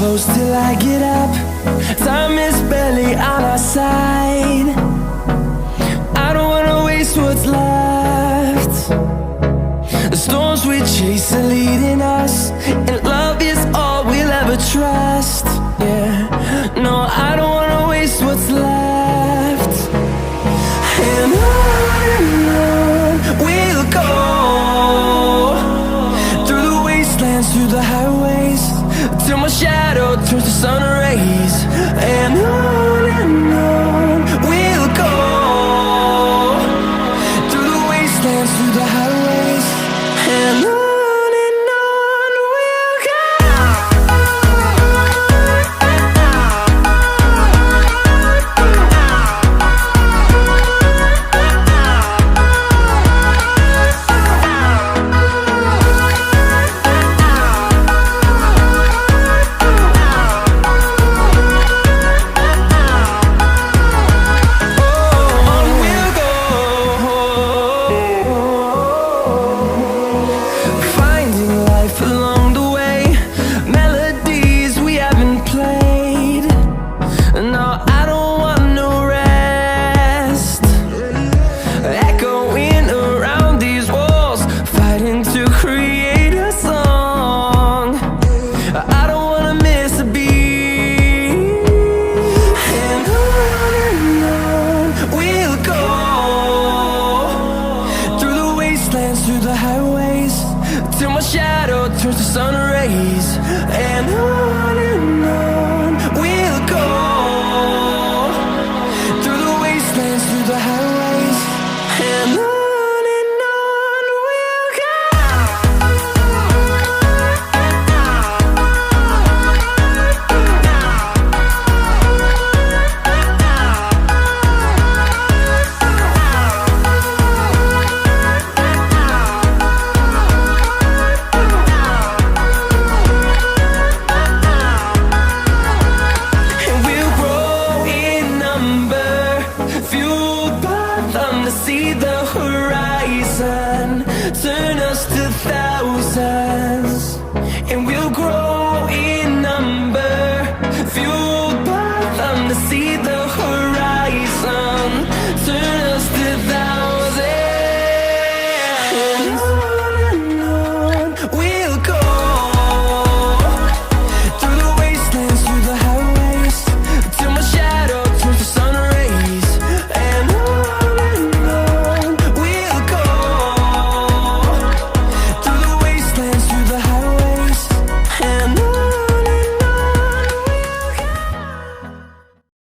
close till I get up. Time is barely on our side. I don't wanna waste what's left. The storms we chase are leading us, and love is all we'll ever trust. Yeah, no, I don't wanna waste what's left. And on we'll go, through the wastelands, through the highways, till my shadow turns to sun rays. And on we'll go, through the wastelands, through the highways, and on we'll go. Through the highways, till my shadow turns to sun rays. And on we'll go, through the wastelands, through the highways, and on we'll go. See the horizon turn us to thousands, and we'll grow in number, fueled by them to see the horizon.